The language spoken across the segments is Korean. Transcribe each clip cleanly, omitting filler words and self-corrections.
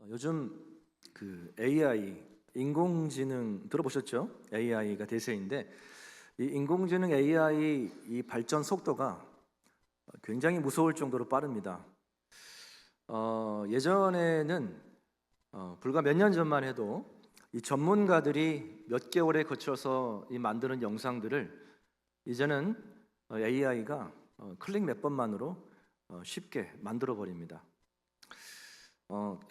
요즘 그 AI 인공지능 들어보셨죠? AI가 대세인데 이 인공지능 AI 이 발전 속도가 굉장히 무서울 정도로 빠릅니다. 예전에는 불과 몇 년 전만 해도 이 전문가들이 몇 개월에 거쳐서 이 만드는 영상들을 이제는 AI가 클릭 몇 번만으로 쉽게 만들어 버립니다.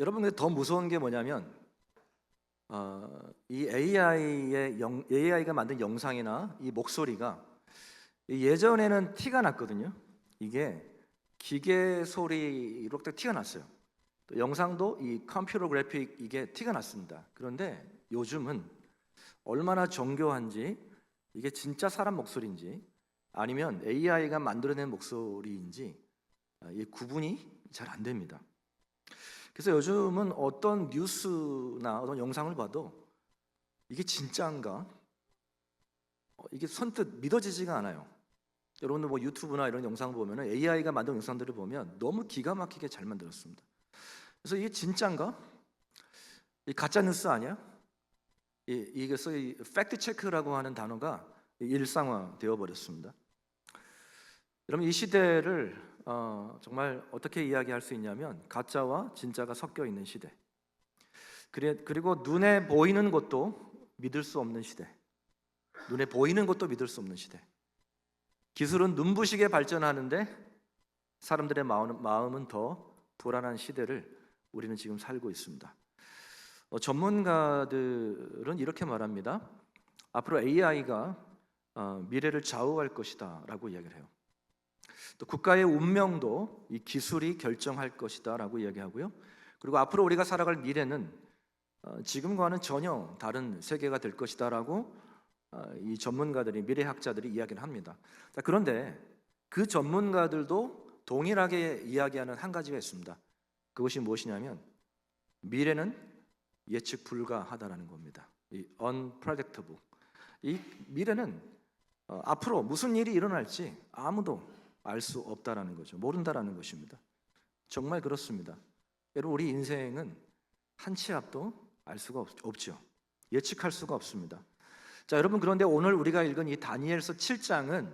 여러분, 근데 더 무서운 게 뭐냐면 이 AI가 만든 영상이나 이 목소리가 예전에는 티가 났거든요. 이게 기계 소리로 딱 티가 났어요. 또 영상도 이 컴퓨터 그래픽 이게 티가 났습니다. 그런데 요즘은 얼마나 정교한지, 이게 진짜 사람 목소리인지 아니면 AI가 만들어낸 목소리인지 이 구분이 잘 안 됩니다. 그래서 요즘은 어떤 뉴스나 어떤 영상을 봐도 이게 진짜인가? 이게 선뜻 믿어지지가 않아요. 여러분들 뭐 유튜브나 이런 영상 보면은 AI가 만든 영상들을 보면 너무 기가 막히게 잘 만들었습니다. 그래서 이게 진짜인가? 이 가짜 뉴스 아니야? 이게 소위 팩트 체크라고 하는 단어가 일상화 되어 버렸습니다. 여러분, 이 시대를 정말 어떻게 이야기할 수 있냐면 가짜와 진짜가 섞여 있는 시대. 그리고 눈에 보이는 것도 믿을 수 없는 시대. 눈에 보이는 것도 믿을 수 없는 시대. 기술은 눈부시게 발전하는데 사람들의 마음은 더 불안한 시대를 우리는 지금 살고 있습니다. 전문가들은 이렇게 말합니다. 앞으로 AI가 미래를 좌우할 것이다 라고 이야기를 해요. 또 국가의 운명도 이 기술이 결정할 것이다 라고 이야기하고요. 그리고 앞으로 우리가 살아갈 미래는 지금과는 전혀 다른 세계가 될 것이다 라고 이 전문가들이, 미래학자들이 이야기를 합니다. 자, 그런데 그 전문가들도 동일하게 이야기하는 한 가지가 있습니다. 그것이 무엇이냐면 미래는 예측 불가하다라는 겁니다. 이 unpredictable. 이 미래는 앞으로 무슨 일이 일어날지 아무도 알 수 없다라는 거죠. 모른다라는 것입니다. 정말 그렇습니다. 여러분, 우리 인생은 한 치 앞도 알 수가 없죠. 예측할 수가 없습니다. 자, 여러분, 그런데 오늘 우리가 읽은 이 다니엘서 7장은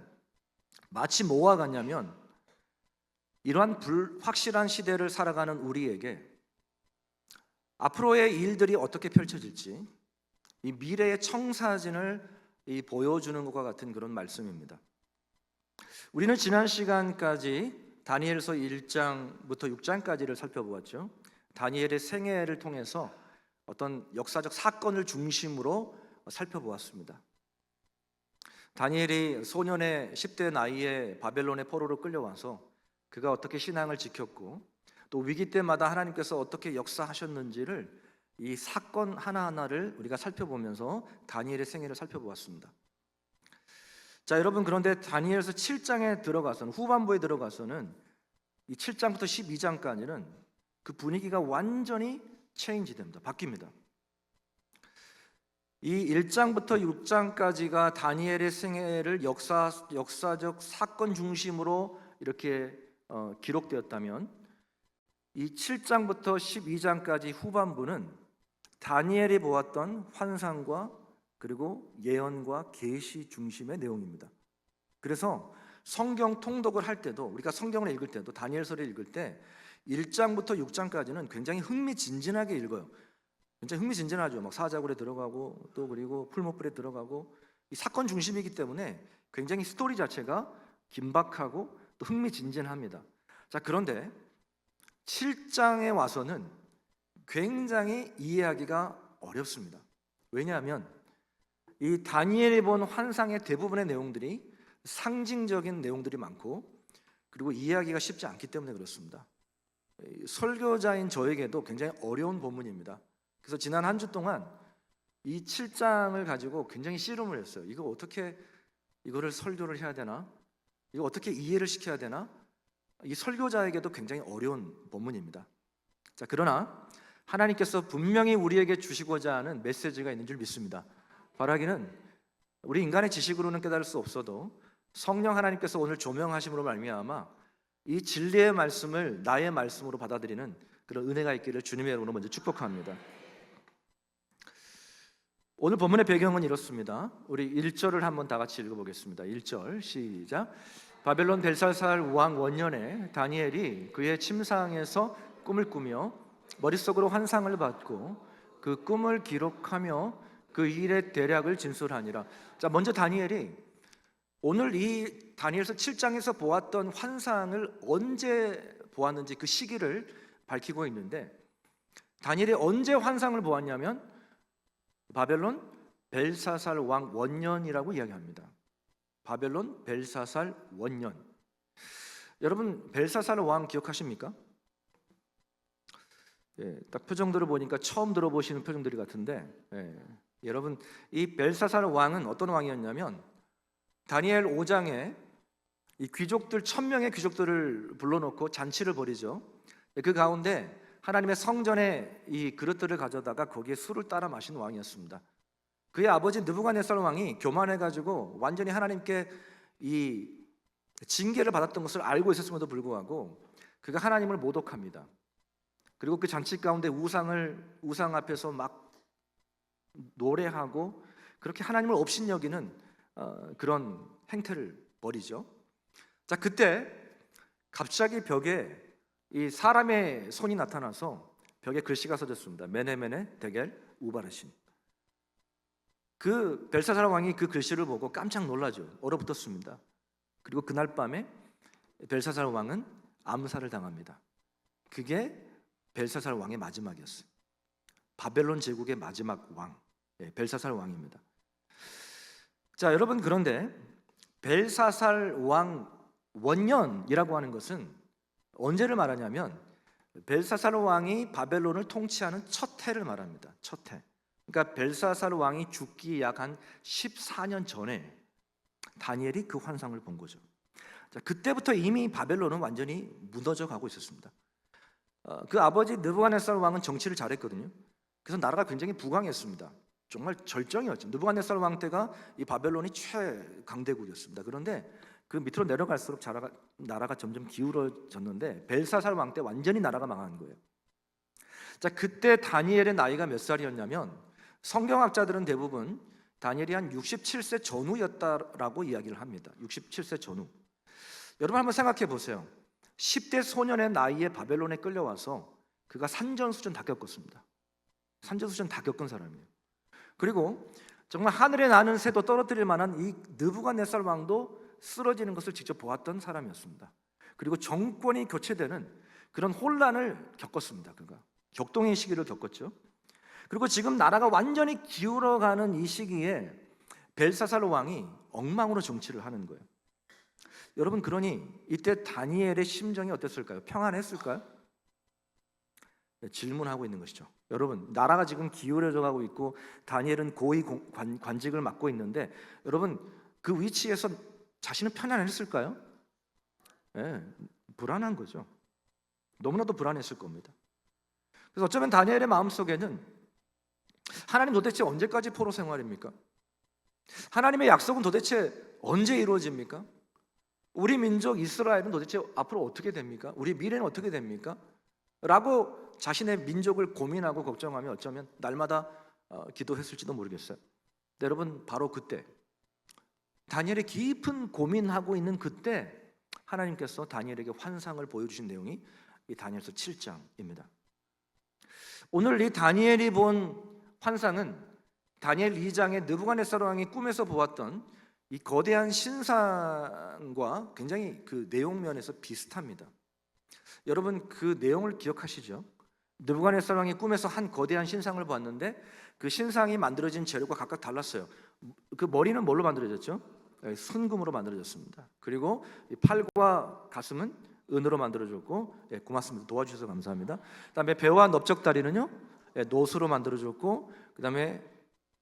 마치 뭐와 같냐면 이러한 불확실한 시대를 살아가는 우리에게 앞으로의 일들이 어떻게 펼쳐질지 이 미래의 청사진을 보여주는 것과 같은 그런 말씀입니다. 우리는 지난 시간까지 다니엘서 1장부터 6장까지를 살펴보았죠. 다니엘의 생애를 통해서 어떤 역사적 사건을 중심으로 살펴보았습니다. 다니엘이 소년의 10대 나이에 바벨론의 포로로 끌려와서 그가 어떻게 신앙을 지켰고 또 위기 때마다 하나님께서 어떻게 역사하셨는지를 이 사건 하나하나를 우리가 살펴보면서 다니엘의 생애를 살펴보았습니다. 자, 여러분, 그런데 다니엘서 7장에 들어가서는, 후반부에 들어가서는 이 7장부터 12장까지는 그 분위기가 완전히 체인지 됩니다. 바뀝니다. 이 1장부터 6장까지가 다니엘의 생애를 역사적 사건 중심으로 이렇게 기록되었다면 이 7장부터 12장까지 후반부는 다니엘이 보았던 환상과 그리고 예언과 계시 중심의 내용입니다. 그래서 성경 통독을 할 때도, 우리가 성경을 읽을 때도, 다니엘서를 읽을 때 1장부터 6장까지는 굉장히 흥미진진하게 읽어요. 굉장히 흥미진진하죠. 막 사자굴에 들어가고 또 그리고 풀무불에 들어가고 이 사건 중심이기 때문에 굉장히 스토리 자체가 긴박하고 또 흥미진진합니다. 자, 그런데 7장에 와서는 굉장히 이해하기가 어렵습니다. 왜냐하면 이 다니엘이 본 환상의 대부분의 내용들이 상징적인 내용들이 많고 그리고 이해하기가 쉽지 않기 때문에 그렇습니다. 설교자인 저에게도 굉장히 어려운 본문입니다. 그래서 지난 한 주 동안 이 7장을 가지고 굉장히 씨름을 했어요. 이거를 설교를 해야 되나? 이거 어떻게 이해를 시켜야 되나? 이 설교자에게도 굉장히 어려운 본문입니다. 자, 그러나 하나님께서 분명히 우리에게 주시고자 하는 메시지가 있는 줄 믿습니다. 바라기는 우리 인간의 지식으로는 깨달을 수 없어도 성령 하나님께서 오늘 조명하심으로 말미암아 이 진리의 말씀을 나의 말씀으로 받아들이는 그런 은혜가 있기를 주님의 이름으로 먼저 축복합니다. 오늘 본문의 배경은 이렇습니다. 우리 1절을 한번 다 같이 읽어보겠습니다. 1절 시작. 바벨론 벨사살 왕 원년에 다니엘이 그의 침상에서 꿈을 꾸며 머릿속으로 환상을 받고 그 꿈을 기록하며 그 일의 대략을 진술하니라. 자, 먼저 다니엘이 오늘 이 다니엘서 7장에서 보았던 환상을 언제 보았는지 그 시기를 밝히고 있는데, 다니엘이 언제 환상을 보았냐면 바벨론 벨사살 왕 원년이라고 이야기합니다. 바벨론 벨사살 원년. 여러분, 벨사살 왕 기억하십니까? 딱 표정들을 보니까 처음 들어보시는 표정들이 같은데, 여러분, 이 벨사살 왕은 어떤 왕이었냐면 다니엘 5장에 이 귀족들 1000명의 귀족들을 불러놓고 잔치를 벌이죠. 그 가운데 하나님의 성전에 이 그릇들을 가져다가 거기에 술을 따라 마신 왕이었습니다. 그의 아버지 느부갓네살 왕이 교만해가지고 완전히 하나님께 이 징계를 받았던 것을 알고 있었음에도 불구하고 그가 하나님을 모독합니다. 그리고 그 잔치 가운데 우상 앞에서 막 노래하고 그렇게 하나님을 업신여기는 그런 행태를 벌이죠. 자, 그때 갑자기 벽에 이 사람의 손이 나타나서 벽에 글씨가 써졌습니다. 메네메네 데겔 우바르신. 그 벨사살 왕이 그 글씨를 보고 깜짝 놀라죠. 얼어붙었습니다. 그리고 그날 밤에 벨사살 왕은 암살을 당합니다. 그게 벨사살 왕의 마지막이었어요. 바벨론 제국의 마지막 왕, 벨사살 왕입니다. 자, 여러분, 그런데 벨사살 왕 원년이라고 하는 것은 언제를 말하냐면 벨사살 왕이 바벨론을 통치하는 첫 해를 말합니다. 첫 해. 그러니까 벨사살 왕이 죽기 약 한 14년 전에 다니엘이 그 환상을 본 거죠. 자, 그때부터 이미 바벨론은 완전히 무너져 가고 있었습니다. 그 아버지 느부갓네살 왕은 정치를 잘했거든요. 그래서 나라가 굉장히 부강했습니다. 정말 절정이었죠. 느부갓네살 왕 때가 이 바벨론이 최강대국이었습니다. 그런데 그 밑으로 내려갈수록 나라가 점점 기울어졌는데 벨사살 왕 때 완전히 나라가 망한 거예요. 자, 그때 다니엘의 나이가 몇 살이었냐면 성경학자들은 대부분 다니엘이 한 67세 전후였다라고 이야기를 합니다. 67세 전후. 여러분 한번 생각해 보세요. 10대 소년의 나이에 바벨론에 끌려와서 그가 산전수전 다 겪었습니다. 산전수전 다 겪은 사람이에요. 그리고 정말 하늘에 나는 새도 떨어뜨릴 만한 이 느부갓네살 왕도 쓰러지는 것을 직접 보았던 사람이었습니다. 그리고 정권이 교체되는 그런 혼란을 겪었습니다. 그가 격동의 시기를 겪었죠. 그리고 지금 나라가 완전히 기울어가는 이 시기에 벨사살 왕이 엉망으로 정치를 하는 거예요. 여러분, 그러니 이때 다니엘의 심정이 어땠을까요? 평안했을까요? 질문하고 있는 것이죠. 여러분, 나라가 지금 기울어져 가고 있고 다니엘은 고위 관직을 맡고 있는데 여러분, 그 위치에서 자신은 편안했을까요? 불안한 거죠. 너무나도 불안했을 겁니다. 그래서 어쩌면 다니엘의 마음속에는 하나님 도대체 언제까지 포로 생활입니까? 하나님의 약속은 도대체 언제 이루어집니까? 우리 민족 이스라엘은 도대체 앞으로 어떻게 됩니까? 우리 미래는 어떻게 됩니까? 라고 자신의 민족을 고민하고 걱정하며 어쩌면 날마다 기도했을지도 모르겠어요. 여러분, 바로 그때 다니엘이 깊은 고민하고 있는 그때 하나님께서 다니엘에게 환상을 보여주신 내용이 이 다니엘서 7장입니다. 오늘 이 다니엘이 본 환상은 다니엘 2장의 느부갓네살 왕이 꿈에서 보았던 이 거대한 신상과 굉장히 그 내용면에서 비슷합니다. 여러분, 그 내용을 기억하시죠? 느부갓네살 왕이 꿈에서 한 거대한 신상을 보았는데 그 신상이 만들어진 재료가 각각 달랐어요. 그 머리는 뭘로 만들어졌죠? 순금으로 만들어졌습니다. 그리고 이 팔과 가슴은 은으로 만들어졌고, 고맙습니다. 도와주셔서 감사합니다. 그다음에 배와 넓적다리는요, 노수로 만들어졌고, 그다음에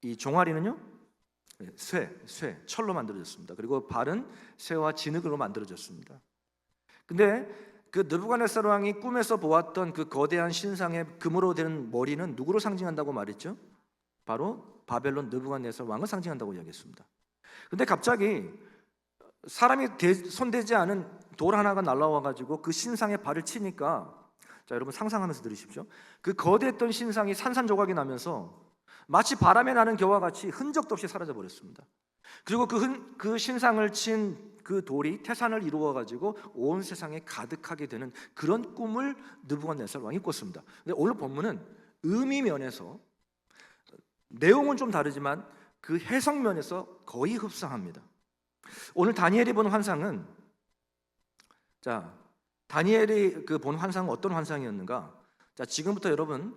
이 종아리는요, 철로 만들어졌습니다. 그리고 발은 쇠와 진흙으로 만들어졌습니다. 근데 그 느부갓네살 왕이 꿈에서 보았던 그 거대한 신상의 금으로 된 머리는 누구를 상징한다고 말했죠? 바로 바벨론 느부갓네살 왕을 상징한다고 이야기했습니다. 근데 갑자기 사람이 손대지 않은 돌 하나가 날라와 가지고 그 신상에 발을 치니까 자, 여러분 상상하면서 들으십시오. 그 거대했던 신상이 산산조각이 나면서 마치 바람에 나는 겨와 같이 흔적도 없이 사라져 버렸습니다. 그리고 그 신상을 친 그 돌이 태산을 이루어 가지고 온 세상에 가득하게 되는 그런 꿈을 느부갓네살 왕이 꿨습니다. 근데 오늘 본문은 의미 면에서, 내용은 좀 다르지만 그 해석 면에서 거의 흡사합니다. 오늘 다니엘이 본 환상은, 자, 다니엘이 그 본 환상은 어떤 환상이었는가? 자, 지금부터 여러분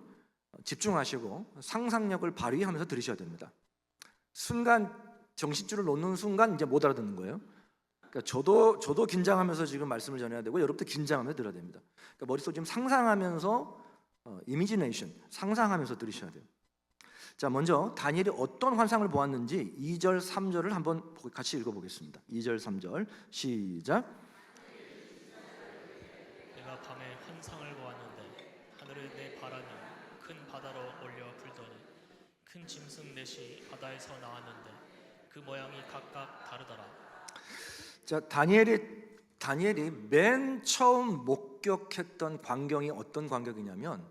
집중하시고 상상력을 발휘하면서 들으셔야 됩니다. 순간 정신줄을 놓는 순간 이제 못 알아듣는 거예요. 그러니까 저도 긴장하면서 지금 말씀을 전해야 되고, 여러분도 긴장하면서 들어야 됩니다. 그러니까 머릿속 지금 상상하면서 이미지네이션, 상상하면서 들으셔야 돼요. 자, 먼저 다니엘이 어떤 환상을 보았는지 2절 3절을 한번 같이 읽어보겠습니다. 2절 3절 시작. 내가 밤에 환상을 보았는데 하늘에 내 바람이 큰 바다로 몰려 불더니 큰 짐승 넷이 바다에서 나왔는데 그 모양이 각각 다르더라. 자, 다니엘이 맨 처음 목격했던 광경이 어떤 광경이냐면,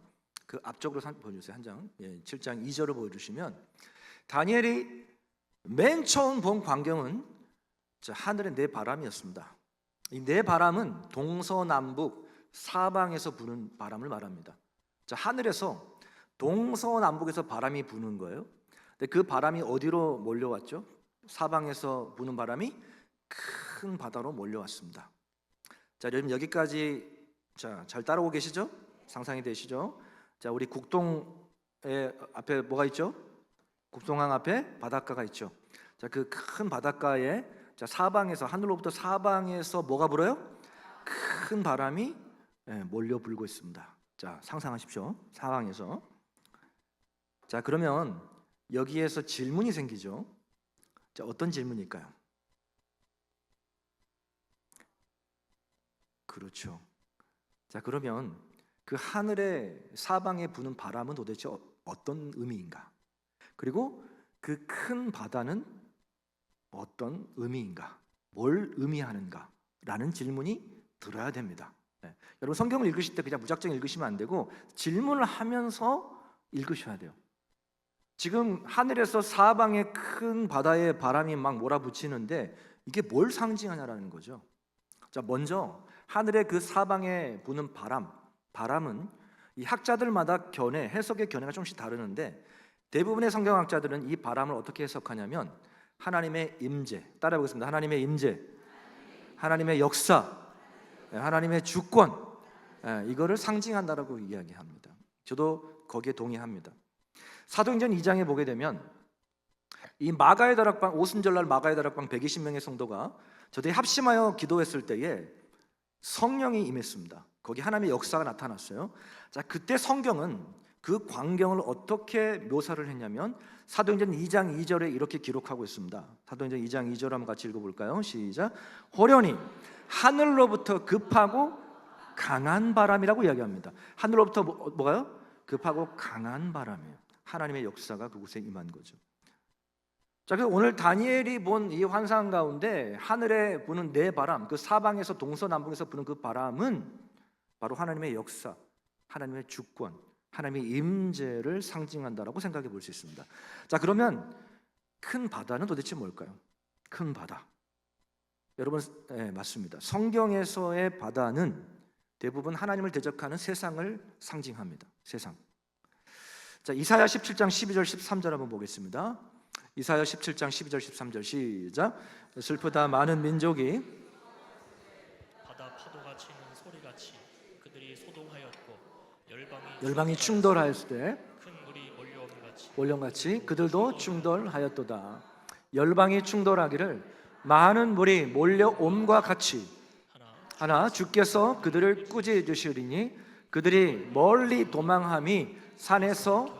그 앞쪽으로 보여주세요. 한 장, 7장 2절을 보여주시면, 다니엘이 맨 처음 본 광경은 하늘의 네 바람이었습니다. 이 네 바람은 동서남북 사방에서 부는 바람을 말합니다. 자, 하늘에서 동서남북에서 바람이 부는 거예요. 근데 그 바람이 어디로 몰려왔죠? 사방에서 부는 바람이 큰 바다로 몰려왔습니다. 자, 여러분 여기까지 잘 따라오고 계시죠? 상상이 되시죠? 자, 우리 국동의 앞에 뭐가 있죠? 국동항 앞에 바닷가가 있죠. 자, 그 큰 바닷가에 사방에서, 하늘로부터 사방에서 뭐가 불어요? 큰 바람이 몰려 불고 있습니다. 자, 상상하십시오. 사방에서. 자, 그러면 여기에서 질문이 생기죠. 자, 어떤 질문일까요? 그렇죠. 자, 그러면 그 하늘의 사방에 부는 바람은 도대체 어떤 의미인가? 그리고 그 큰 바다는 어떤 의미인가? 뭘 의미하는가? 라는 질문이 들어야 됩니다. 여러분 성경을 읽으실 때 그냥 무작정 읽으시면 안 되고 질문을 하면서 읽으셔야 돼요. 지금 하늘에서 사방에 큰 바다에 바람이 막 몰아붙이는데 이게 뭘 상징하냐라는 거죠. 자, 먼저 하늘의 그 사방에 부는 바람은 이 학자들마다 해석의 견해가 조금씩 다르는데, 대부분의 성경학자들은 이 바람을 어떻게 해석하냐면 하나님의 임재, 따라해보겠습니다. 하나님의 임재, 하나님의 역사, 하나님의 주권, 이거를 상징한다라고 이야기합니다. 저도 거기에 동의합니다. 사도행전 2장에 보게 되면 이 마가의 다락방, 오순절날 마가의 다락방 120명의 성도가 저들이 합심하여 기도했을 때에 성령이 임했습니다. 거기 하나님의 역사가 나타났어요. 자, 그때 성경은 그 광경을 어떻게 묘사를 했냐면 사도행전 2장 2절에 이렇게 기록하고 있습니다. 사도행전 2장 2절 한번 같이 읽어볼까요? 시작. 호련히 하늘로부터 급하고 강한 바람이라고 이야기합니다. 하늘로부터 뭐가요? 급하고 강한 바람이에요. 하나님의 역사가 그곳에 임한 거죠. 자, 그래서 오늘 다니엘이 본 이 환상 가운데 하늘에 부는 네 바람, 그 사방에서 동서남북에서 부는 그 바람은 바로 하나님의 역사, 하나님의 주권, 하나님의 임재를 상징한다라고 생각해 볼 수 있습니다. 자, 그러면 큰 바다는 도대체 뭘까요? 큰 바다. 여러분, 맞습니다. 성경에서의 바다는 대부분 하나님을 대적하는 세상을 상징합니다. 세상. 자, 이사야 17장 12절 13절 한번 보겠습니다. 이사야 17장 12절 13절 시작. 슬프다 많은 민족이 바다 파도가 치는 소리같이 그들이 소동하였고 열방이 충돌하였을 때 큰 물이 몰려같이 그들도 충돌하였도다. 열방이 충돌하기를 많은 물이 몰려옴과 같이 하나 주께서 그들을 꾸짖으시리니 그들이 멀리 도망함이 산에서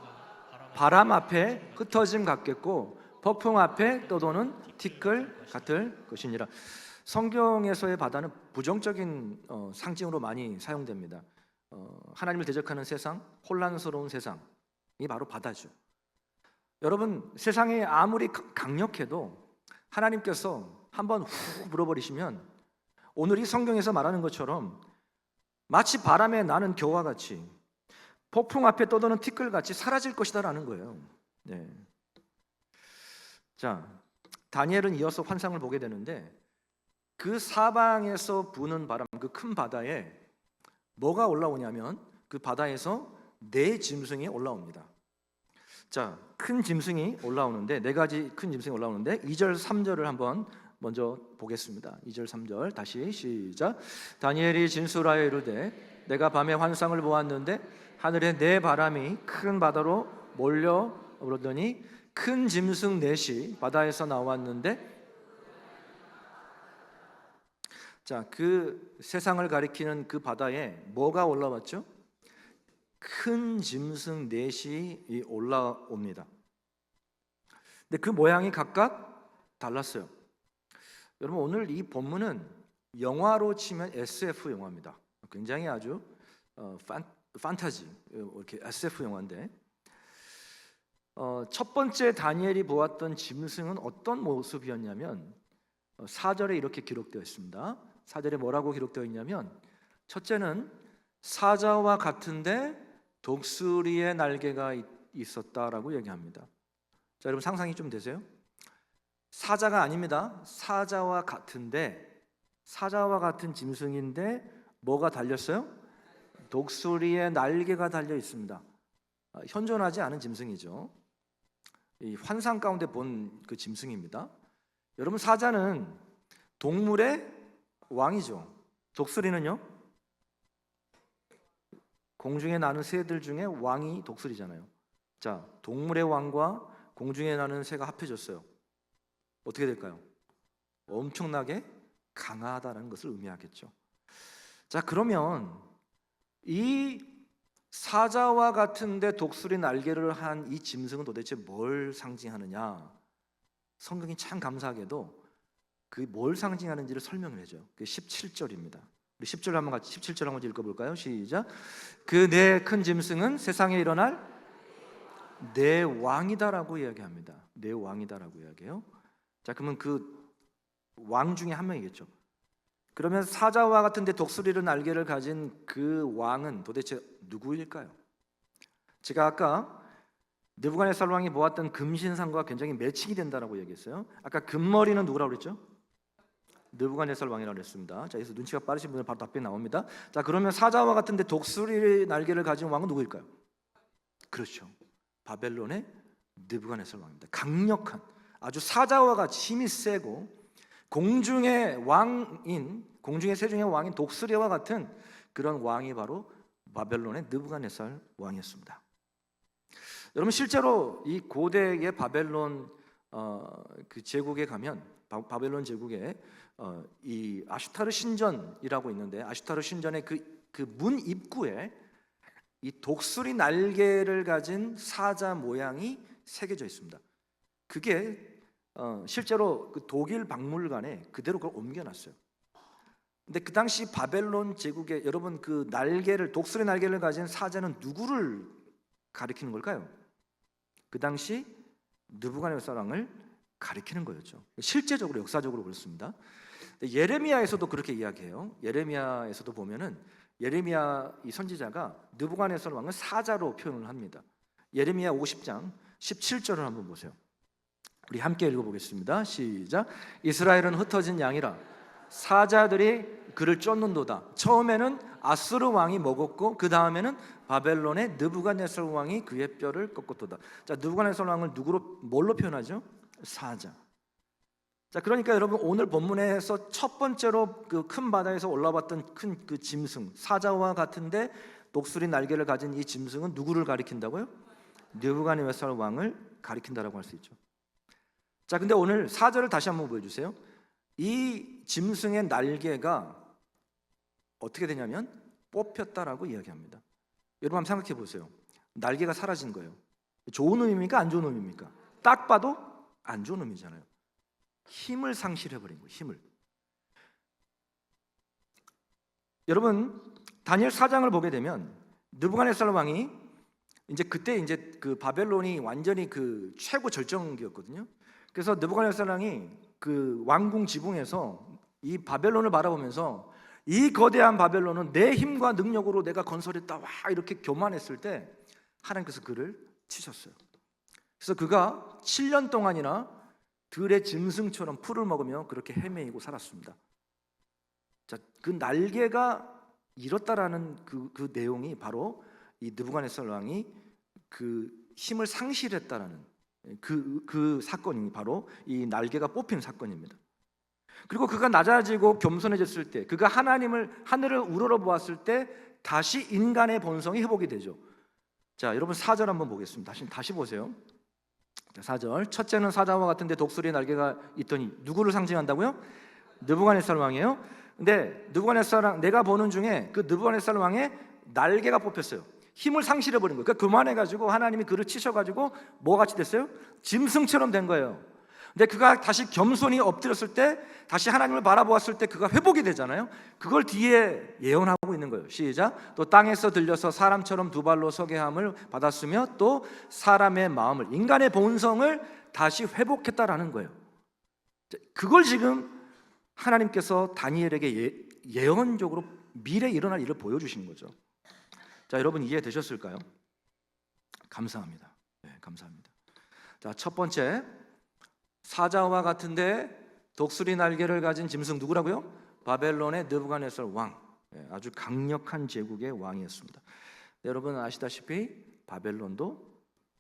바람 앞에 흩어짐 같겠고 폭풍 앞에 떠도는 티끌 같을 것이니라. 성경에서의 바다는 부정적인 상징으로 많이 사용됩니다. 하나님을 대적하는 세상, 혼란스러운 세상이 바로 바다죠. 여러분, 세상이 아무리 강력해도 하나님께서 한번 훅 물어버리시면 오늘 이 성경에서 말하는 것처럼 마치 바람에 나는 겨와 같이 폭풍 앞에 떠도는 티끌같이 사라질 것이다라는 거예요. 네. 자, 다니엘은 이어서 환상을 보게 되는데 그 사방에서 부는 바람, 그 큰 바다에 뭐가 올라오냐면 그 바다에서 네 짐승이 올라옵니다. 자, 큰 짐승이 올라오는데 네 가지 큰 짐승이 올라오는데 2절 3절을 한번 먼저 보겠습니다. 2절 3절 다시 시작. 다니엘이 진술하여 이르되 내가 밤에 환상을 보았는데 하늘에 네 바람이 큰 바다로 몰려 오르더니 큰 짐승 넷이 바다에서 나왔는데, 자, 그 세상을 가리키는 그 바다에 뭐가 올라왔죠? 큰 짐승 넷이 올라옵니다. 근데 그 모양이 각각 달랐어요. 여러분, 오늘 이 본문은 영화로 치면 SF 영화입니다. 굉장히 아주 판타지, 이렇게 SF 영화인데 첫 번째 다니엘이 보았던 짐승은 어떤 모습이었냐면 4절에 이렇게 기록되어 있습니다. 4절에 뭐라고 기록되어 있냐면 첫째는 사자와 같은데 독수리의 날개가 있었다라고 얘기합니다. 자, 여러분 상상이 좀 되세요? 사자가 아닙니다. 사자와 같은데, 사자와 같은 짐승인데 뭐가 달렸어요? 독수리의 날개가 달려 있습니다. 현존하지 않은 짐승이죠. 이 환상 가운데 본 그 짐승입니다. 여러분, 사자는 동물의 왕이죠. 독수리는요? 공중에 나는 새들 중에 왕이 독수리잖아요. 자, 동물의 왕과 공중에 나는 새가 합해졌어요. 어떻게 될까요? 엄청나게 강하다는 것을 의미하겠죠. 자, 그러면 이 사자와 같은데 독수리 날개를 한 이 짐승은 도대체 뭘 상징하느냐? 성경이 참 감사하게도 그 뭘 상징하는지를 설명을 해줘요. 그 17절입니다. 우리 10절 한번 같이 17절 한번 읽어볼까요? 시작. 그 네 큰 짐승은 세상에 일어날 네 왕이다라고 이야기합니다. 네 왕이다라고 이야기해요. 자, 그러면 그 왕 중에 한 명이겠죠. 그러면 사자와 같은데 독수리를 날개를 가진 그 왕은 도대체 누구일까요? 제가 아까 느부갓네살 왕이 보았던 금신상과 굉장히 매칭이 된다라고 얘기했어요. 아까 금머리는 누구라고 그랬죠? 느부갓네살 왕이라고 그랬습니다. 자, 그래서 눈치가 빠르신 분은 바로 답변이 나옵니다. 자, 그러면 사자와 같은데 독수리 날개를 가진 왕은 누구일까요? 그렇죠. 바벨론의 느부갓네살 왕입니다. 강력한, 아주 사자와 같이 힘이 세고 공중의 왕인, 공중의 새 중의 왕인 독수리와 같은 그런 왕이 바로 바벨론의 느부갓네살 왕이었습니다. 여러분, 실제로 이 고대의 바벨론 그 제국에 가면 바벨론 제국에 이 아슈타르 신전이라고 있는데 아슈타르 신전의 그 문 입구에 이 독수리 날개를 가진 사자 모양이 새겨져 있습니다. 그게 실제로 그 독일 박물관에 그대로 그걸 옮겨놨어요. 근데 그 당시 바벨론 제국에 여러분 그 날개를, 독수리 날개를 가진 사자는 누구를 가리키는 걸까요? 그 당시 느부갓네살 왕을 가리키는 거였죠. 실제적으로 역사적으로 그렇습니다. 예레미야에서도 그렇게 이야기해요. 예레미야에서도 보면은 예레미야 이 선지자가 느부갓네살 왕을 사자로 표현을 합니다. 예레미야 50장 17절을 한번 보세요. 우리 함께 읽어보겠습니다. 시작. 이스라엘은 흩어진 양이라 사자들이 그를 쫓는도다. 처음에는 아수르 왕이 먹었고 그 다음에는 바벨론의 느부갓네살 왕이 그의 뼈를 꺾었도다. 자, 느부갓네살 왕을 뭘로 표현하죠? 사자. 자, 그러니까 여러분 오늘 본문에서 첫 번째로 그 큰 바다에서 올라왔던 큰 그 짐승 사자와 같은데 독수리 날개를 가진 이 짐승은 누구를 가리킨다고요? 느부갓네살 왕을 가리킨다라고 할 수 있죠. 자, 근데 오늘 4절을 다시 한번 보여주세요. 이 짐승의 날개가 어떻게 되냐면 뽑혔다라고 이야기합니다. 여러분 한번 생각해 보세요. 날개가 사라진 거예요. 좋은 의미입니까? 안 좋은 의미입니까? 딱 봐도 안 좋은 의미잖아요. 힘을 상실해버린 거예요. 힘을. 여러분 다니엘 4장을 보게 되면 느부갓네살 왕이 이제 그때 이제 그 바벨론이 완전히 그 최고 절정기였거든요. 그래서 느부갓네살 왕이 그 왕궁 지붕에서 이 바벨론을 바라보면서 이 거대한 바벨론은 내 힘과 능력으로 내가 건설했다, 와 이렇게 교만했을 때 하나님께서 그를 치셨어요. 그래서 그가 7년 동안이나 들의 짐승처럼 풀을 먹으며 그렇게 헤매이고 살았습니다. 자, 그 날개가 잃었다라는 그 내용이 바로 이 느부갓네살 왕이 그 힘을 상실했다라는 그 사건이 바로 이 날개가 뽑힌 사건입니다. 그리고 그가 낮아지고 겸손해졌을 때, 그가 하늘을 우러러보았을 때 다시 인간의 본성이 회복이 되죠. 자, 여러분 4절 한번 보겠습니다. 다시 보세요. 자, 4절. 첫째는 사자와 같은데 독수리의 날개가 있더니 누구를 상징한다고요? 느부갓네살 왕이에요. 근데 느부갓네살 왕, 내가 보는 중에 그 느부갓네살 왕의 날개가 뽑혔어요. 힘을 상실해버린 거예요. 그러니까 교만해가지고 하나님이 그를 치셔가지고 뭐 같이 됐어요? 짐승처럼 된 거예요. 근데 그가 다시 겸손히 엎드렸을 때, 다시 하나님을 바라보았을 때 그가 회복이 되잖아요. 그걸 뒤에 예언하고 있는 거예요. 시작. 또 땅에서 들려서 사람처럼 두 발로 서게 함을 받았으며 또 사람의 마음을, 인간의 본성을 다시 회복했다라는 거예요. 그걸 지금 하나님께서 다니엘에게 예언적으로 미래에 일어날 일을 보여주시는 거죠. 자, 여러분 이해되셨을까요? 감사합니다. 네, 감사합니다. 자, 첫 번째, 사자와 같은데 독수리 날개를 가진 짐승 누구라고요? 바벨론의 느부갓네살 왕, 아주 강력한 제국의 왕이었습니다. 여러분 아시다시피 바벨론도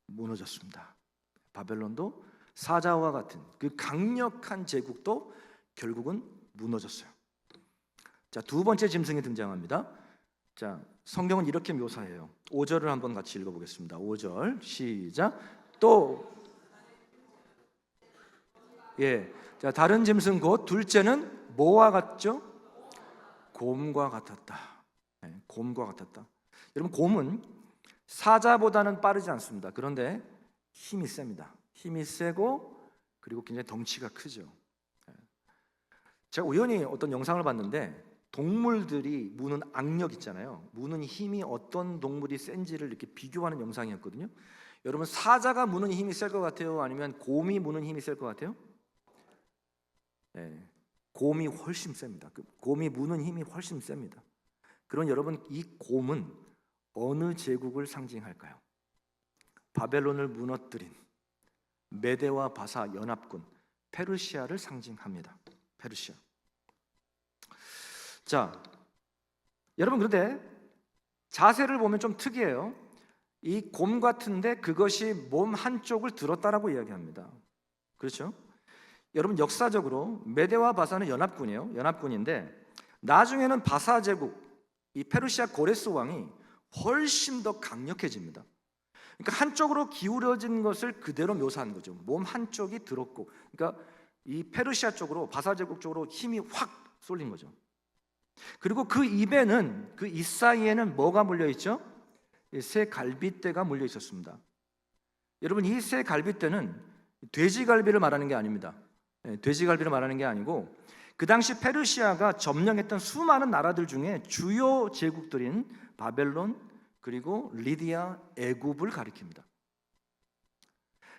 무너졌습니다. 바벨론도 사자와 같은 그 강력한 제국도 결국은 무너졌어요. 자, 두 번째 짐승이 등장합니다. 자, 성경은 이렇게 묘사해요. 5절을 한번 같이 읽어보겠습니다. 5절 시작. 또 자, 다른 짐승 곧 둘째는 뭐와 같죠? 곰과 같았다. 곰과 같았다. 여러분 곰은 사자보다는 빠르지 않습니다. 그런데 힘이 셉니다. 힘이 세고 그리고 굉장히 덩치가 크죠. 제가 우연히 어떤 영상을 봤는데 동물들이 무는 악력 있잖아요. 무는 힘이 어떤 동물이 센지를 이렇게 비교하는 영상이었거든요. 여러분 사자가 무는 힘이 셀 것 같아요? 아니면 곰이 무는 힘이 셀 것 같아요? 곰이 훨씬 셉니다. 곰이 무는 힘이 훨씬 셉니다. 그럼 여러분 이 곰은 어느 제국을 상징할까요? 바벨론을 무너뜨린 메대와 바사 연합군 페르시아를 상징합니다. 페르시아. 자, 여러분 그런데 자세를 보면 좀 특이해요. 이 곰 같은데 그것이 몸 한쪽을 들었다라고 이야기합니다. 그렇죠? 여러분 역사적으로 메대와 바사는 연합군이에요. 연합군인데 나중에는 바사 제국, 이 페르시아 고레스 왕이 훨씬 더 강력해집니다. 그러니까 한쪽으로 기울어진 것을 그대로 묘사한 거죠. 몸 한쪽이 들었고, 그러니까 이 페르시아 쪽으로, 바사 제국 쪽으로 힘이 확 쏠린 거죠. 그리고 그 입에는, 그 입 사이에는 뭐가 물려 있죠? 새 갈빗대가 물려 있었습니다. 여러분 이 새 갈빗대는 돼지갈비를 말하는 게 아닙니다. 돼지갈비를 말하는 게 아니고 그 당시 페르시아가 점령했던 수많은 나라들 중에 주요 제국들인 바벨론 그리고 리디아, 애굽을 가리킵니다.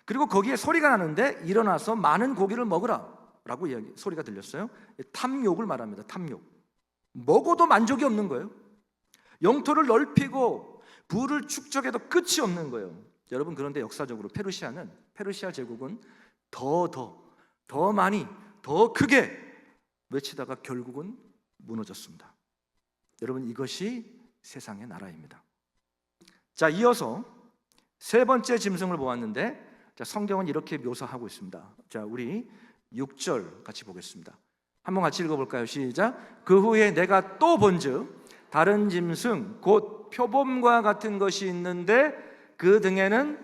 그리고 거기에 소리가 나는데 일어나서 많은 고기를 먹으라 라고 소리가 들렸어요. 탐욕을 말합니다. 탐욕. 먹어도 만족이 없는 거예요. 영토를 넓히고 부를 축적해도 끝이 없는 거예요. 여러분 그런데 역사적으로 페르시아 제국은 더 많이, 더 크게 외치다가 결국은 무너졌습니다. 여러분 이것이 세상의 나라입니다. 자, 이어서 세 번째 짐승을 보았는데, 자, 성경은 이렇게 묘사하고 있습니다. 자, 우리 6절 같이 보겠습니다. 한번 같이 읽어볼까요? 시작. 그 후에 내가 또 본즉 다른 짐승 곧 표범과 같은 것이 있는데 그 등에는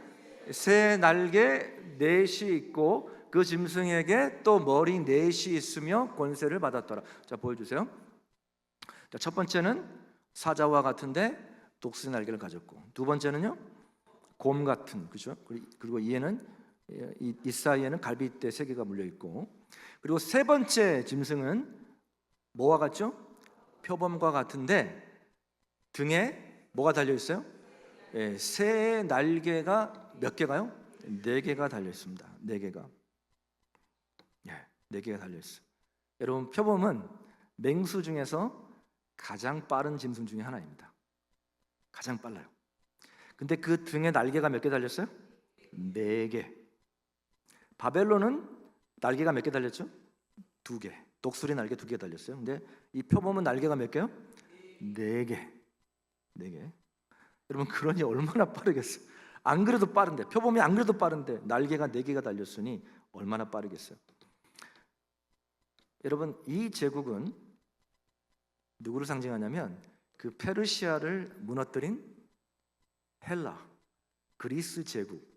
새 날개 넷이 있고 그 짐승에게 또 머리 넷이 있으며 권세를 받았더라. 자, 보여주세요. 자, 첫 번째는 사자와 같은데 독수리 날개를 가졌고, 두 번째는요 곰 같은, 그죠? 그리고 이에는 이 사이에는 갈빗대 세 개가 물려 있고, 그리고 세 번째 짐승은 뭐와 같죠? 표범과 같은데 등에 뭐가 달려 있어요? 새 날개가 몇 개가요? 4개가 달려 있습니다. 4개가. 네 개가 달려 있어요. 여러분 표범은 맹수 중에서 가장 빠른 짐승 중에 하나입니다. 가장 빨라요. 근데 그 등에 날개가 몇 개 달렸어요? 4개. 바벨론은 날개가 몇 개 달렸죠? 2개. 독수리 날개 2개 달렸어요. 근데 이 표범은 날개가 몇 개요? 4개. 4개. 여러분, 그러니 얼마나 빠르겠어요? 안 그래도 빠른데, 표범이 안 그래도 빠른데 날개가 4개가 달렸으니 얼마나 빠르겠어요? 여러분, 이 제국은 누구를 상징하냐면 그 페르시아를 무너뜨린 헬라, 그리스 제국,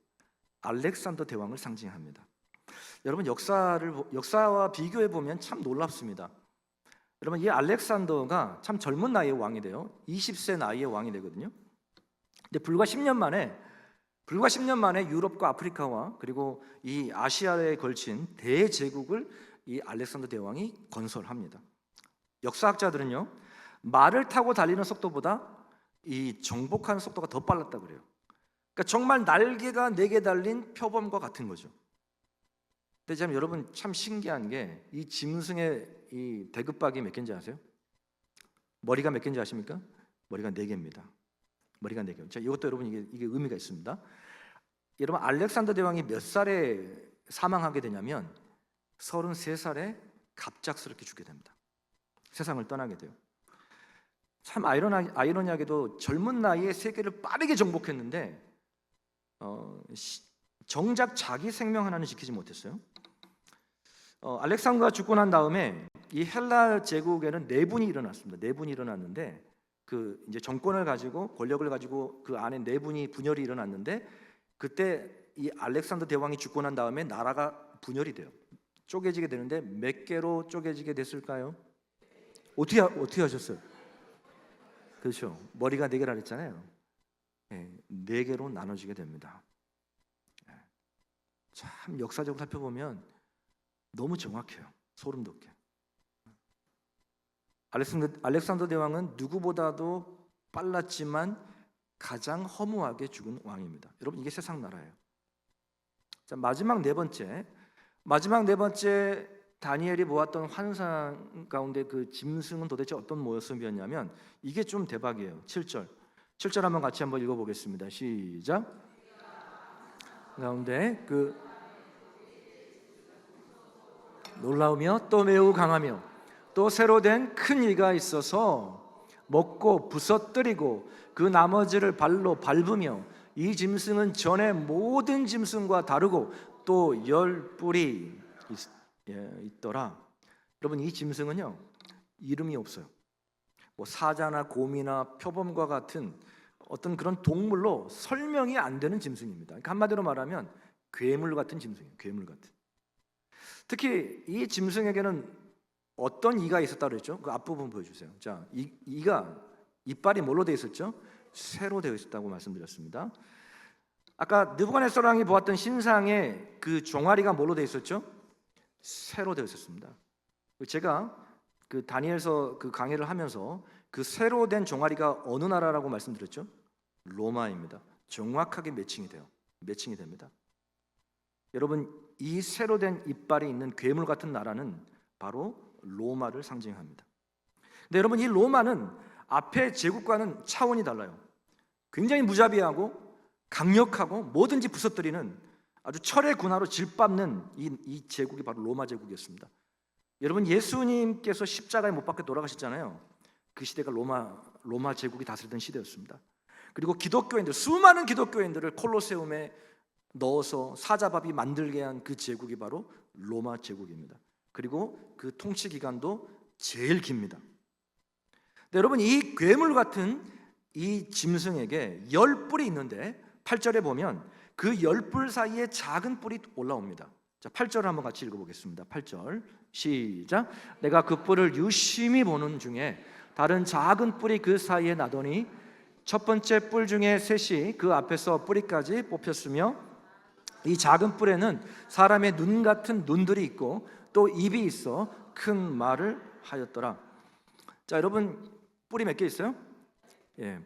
알렉산더 대왕을 상징합니다. 여러분, 역사와 비교해 보면 참 놀랍습니다. 여러분, 이 알렉산더가 참 젊은 나이에 왕이 돼요. 20세 나이에 왕이 되거든요. 근데 불과 10년 만에 유럽과 아프리카와 그리고 이 아시아에 걸친 대제국을 이 알렉산더 대왕이 건설합니다. 역사학자들은요, 말을 타고 달리는 속도보다 이 정복하는 속도가 더 빨랐다 그래요. 그러니까 정말 날개가 4개 달린 표범과 같은 거죠. 근데 참 여러분, 참 신기한 게 이 짐승의 이 대급박이 몇 개인지 아세요? 머리가 몇 개인지 아십니까? 머리가 4개입니다. 머리가 4개. 자, 이것도 여러분 이게 의미가 있습니다. 여러분, 알렉산더 대왕이 몇 살에 사망하게 되냐면 33살에 갑작스럽게 죽게 됩니다. 세상을 떠나게 돼요. 참 아이러니하게도 젊은 나이에 세계를 빠르게 정복했는데 정작 자기 생명 하나는 지키지 못했어요. 알렉산더가 죽고 난 다음에 이 헬라 제국에는 내분이 일어났습니다. 내분이 일어났는데 그 이제 정권을 가지고 권력을 가지고 그 안에 내분이 분열이 일어났는데 그때 이 알렉산더 대왕이 죽고 난 다음에 나라가 분열이 돼요. 쪼개지게 되는데 몇 개로 쪼개지게 됐을까요? 어떻게 하셨어요? 그렇죠. 머리가 4개라 그랬잖아요. 4개로 나눠지게 됩니다. 참 역사적으로 살펴보면 너무 정확해요. 소름 돋게. 알렉산더 대왕은 누구보다도 빨랐지만 가장 허무하게 죽은 왕입니다. 여러분, 이게 세상 나라예요. 자, 마지막 네 번째 다니엘이 보았던 환상 가운데 그 짐승은 도대체 어떤 모습이었냐면 이게 좀 대박이에요. 7절 한번 같이 한번 읽어보겠습니다. 시작. 가운데 그 놀라우며 또 매우 강하며 또 새로 된 큰 이가 있어서 먹고 부서뜨리고 그 나머지를 발로 밟으며 이 짐승은 전에 모든 짐승과 다르고 또 10뿔이 있더라. 여러분, 이 짐승은요 이름이 없어요. 뭐 사자나 곰이나 표범과 같은 어떤 그런 동물로 설명이 안 되는 짐승입니다. 그러니까 한마디로 말하면 괴물 같은 짐승이에요. 괴물 같은. 특히 이 짐승에게는 어떤 이가 있었다 그랬죠? 그 앞부분 보여주세요. 자, 이가 이빨이 뭘로 되어 있었죠? 쇠로 되어 있었다고 말씀드렸습니다. 아까 느부갓네살 왕이 보았던 신상의 그 종아리가 뭘로 되어 있었죠? 쇠로 되어 있었습니다. 제가 그 다니엘서 그 강의를 하면서 그 쇠로 된 종아리가 어느 나라라고 말씀드렸죠? 로마입니다. 정확하게 매칭이 됩니다. 여러분, 이 쇠로 된 이빨이 있는 괴물 같은 나라는 바로 로마를 상징합니다. 근데 여러분, 이 로마는 앞에 제국과는 차원이 달라요. 굉장히 무자비하고 강력하고 뭐든지 부서뜨리는 아주 철의 군화로 질밟는 이 제국이 바로 로마 제국이었습니다. 여러분, 예수님께서 십자가에 못 박혀 돌아가셨잖아요. 그 시대가 로마 제국이 다스리던 시대였습니다. 그리고 수많은 기독교인들을 콜로세움에 넣어서 사자밥이 만들게 한 그 제국이 바로 로마 제국입니다. 그리고 그 통치 기간도 제일 깁니다. 근데 여러분, 이 괴물 같은 이 짐승에게 10뿔이 있는데 8절에 보면 그 10뿔 사이에 작은 뿔이 올라옵니다. 자, 8절을 한번 같이 읽어보겠습니다. 8절 시작. 내가 그 뿔을 유심히 보는 중에 다른 작은 뿔이 그 사이에 나더니 첫 번째 뿔 중에 셋이 그 앞에서 뿌리까지 뽑혔으며 이 작은 뿔에는 사람의 눈 같은 눈들이 있고 또 입이 있어 큰 말을 하였더라. 자, 여러분, 뿔이 몇 개 있어요?